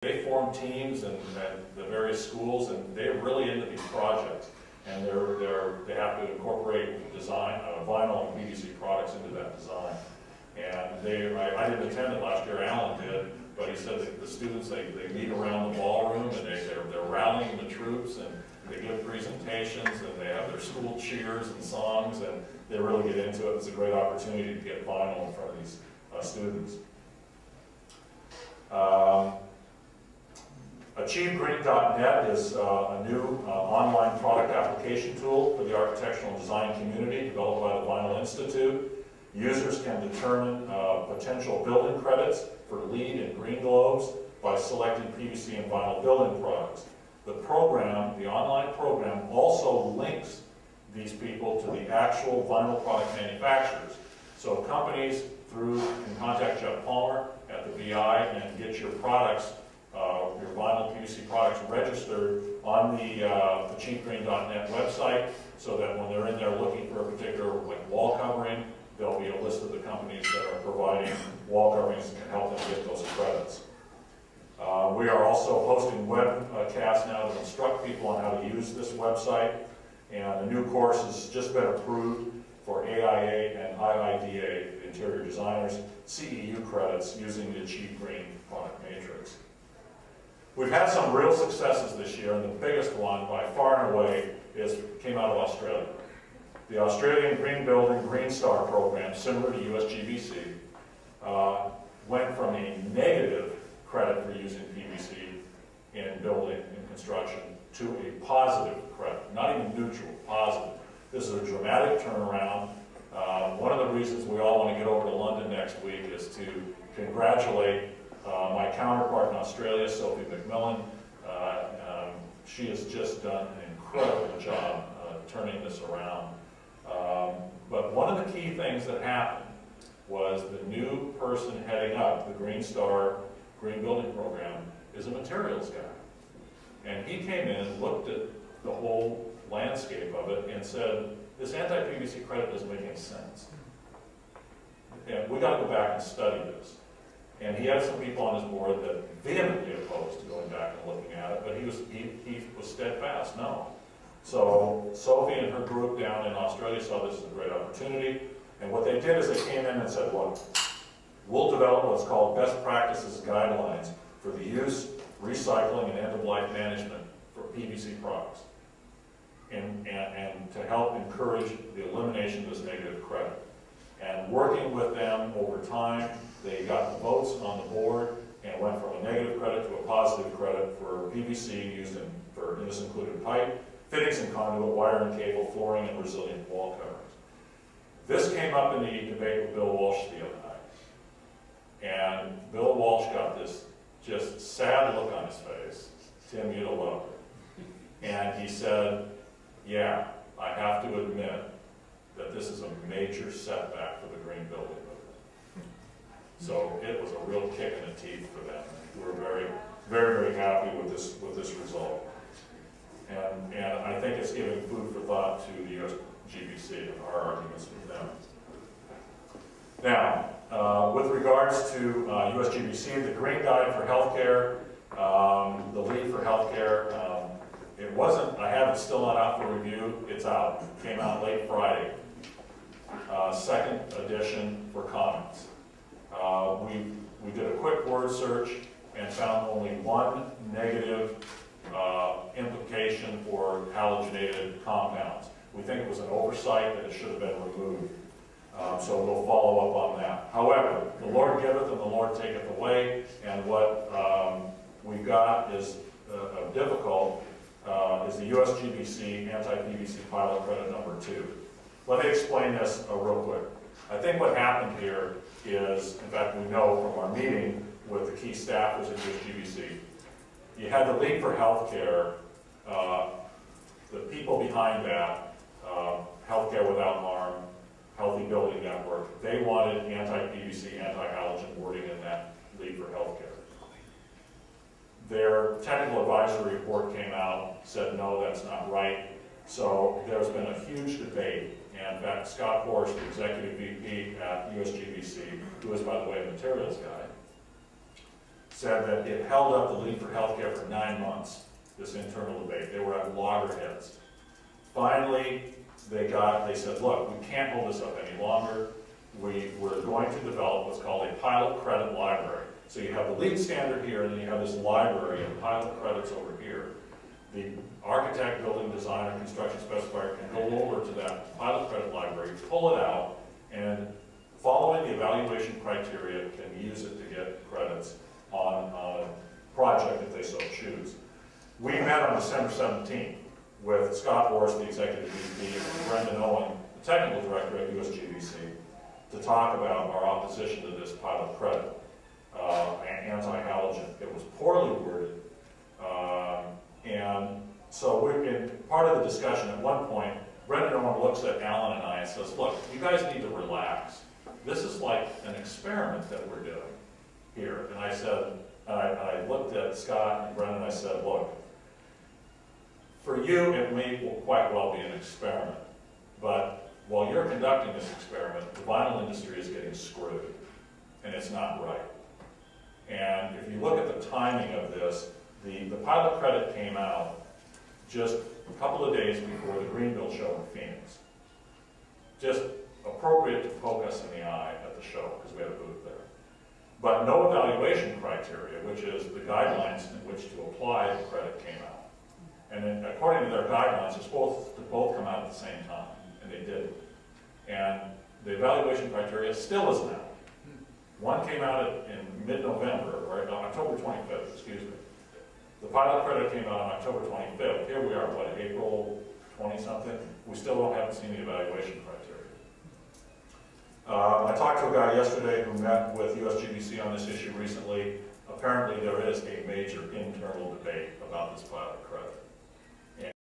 They form teams and the various schools, and they're really into these projects. And they have to incorporate design, vinyl and PVC products into that design. And I didn't attend it last year, Alan did, but he said that the students, they meet around the ballroom and they're rallying the troops, and they give presentations, and they have their school cheers and songs, and they really get into it. It's a great opportunity to get vinyl in front of these students. AchieveGreen.net is a new online product application tool for the architectural and design community developed by the Vinyl Institute. Users can determine potential building credits for LEED and Green Globes by selecting PVC and vinyl building products. The program, the online program, also links these people to the actual vinyl product manufacturers. So companies can contact Jeff Palmer at the VI and get your products, your vinyl PVC products registered on the AchieveGreen.net website, so that when they're in there looking for a particular wall covering, there'll be a list of the companies that are providing wall coverings and can help them get those credits. We are also hosting webcasts now to instruct people on how to use this website, and a new course has just been approved for AIA and IIDA, interior designers, CEU credits using the Achieve Green product matrix. We've had some real successes this year, and the biggest one by far and away came out of Australia. The Australian Green Building Green Star program, similar to USGBC, went from a negative credit for using PVC in building and construction to a positive credit, not even neutral, positive. This is a dramatic turnaround. One of the reasons we all want to get over to London next week is to congratulate my counterpart in Australia, Sophie McMillan. She has just done an incredible job turning this around. But one of the key things that happened was the new person heading up the Green Star Green Building Program is a materials guy. And he came in, looked at the whole landscape of it, and said, this anti-PVC credit doesn't make any sense. And we got to go back and study this. And he had some people on his board that vehemently opposed to going back and looking at it, but he was steadfast, no. So Sophie and her group down in Australia saw this as a great opportunity, and what they did is they came in and said, look, we'll develop what's called best practices guidelines for the use, recycling, and end-of-life management for PVC products, and to help encourage the elimination of this negative credit. And working with them over time, they got the votes on the board and went from a negative credit to a positive credit for PVC used and this included pipe, fittings and conduit, wire and cable, flooring, and resilient wall coverings. This came up in the debate with Bill Walsh the other night. And Bill Walsh got this just sad look on his face. Tim, you'd have loved it. And he said, yeah, I have to admit that this is a major setback for the green building movement. So it was a real kick in the teeth for them. We're very, very, very happy with this result. And I think it's giving food for thought to the USGBC and our arguments with them. Now, with regards to USGBC, the Green Guide for Healthcare, the lead for healthcare, it wasn't, I have it still not out for review, it's out. It came out late Friday. Second edition for comments. We did a quick word search and found only one negative implication for halogenated compounds. We think it was an oversight that it should have been removed. So we'll follow up on that. However, the Lord giveth and the Lord taketh away, and what we've got is difficult is the USGBC anti-PVC pilot credit number 2. Let me explain this real quick. I think what happened here is, in fact, we know from our meeting with the key staffers at USGBC, you had the League for Healthcare, the people behind that, Healthcare Without Harm, Healthy Building Network, they wanted anti-PVC, anti-halogen wording in that League for Healthcare. Their technical advisory report came out, said no, that's not right. So there's been a huge debate, and in fact, Scott Horst, the executive VP at USGBC, who is, by the way, a materials guy, said that it held up the League for Healthcare for 9 months, this internal debate. They were at loggerheads. Finally, they said, look, we can't hold this up any longer. We're going to develop what's called a pilot credit library. So you have the lead standard here, and then you have this library of pilot credits over here. The architect, building designer, construction specifier can go over to that pilot credit library, pull it out, and following the evaluation criteria, can use it to get credits on a project if they so choose. We met on December 17th with Scott Horst, the executive VP, and Brendan Owen, the technical director at USGBC, to talk about our opposition to this pilot credit, anti-halogen. It was poorly worded, and so in part of the discussion at one point, Brendan Owen looks at Alan and I and says, look, you guys need to relax. This is like an experiment that we're doing here. And I said, I looked at Scott and Brendan and I said, look, for you it may quite well be an experiment, but while you're conducting this experiment, the vinyl industry is getting screwed, and it's not right. And if you look at the timing of this, the pilot credit came out just a couple of days before the Greenville show in Phoenix. Just appropriate to poke us in the eye at the show, because we had a booth there. But no evaluation criteria, which is the guidelines in which to apply the credit, came out. And then, according to their guidelines, it's supposed to both come out at the same time, and they did. And the evaluation criteria still isn't out. One came out in mid-November, or October 25th, excuse me. The pilot credit came out on October 25th. Here we are, what, April 20-something? We still haven't seen the evaluation criteria. I talked to a guy yesterday who met with USGBC on this issue recently. Apparently there is a major internal debate about this pilot credit.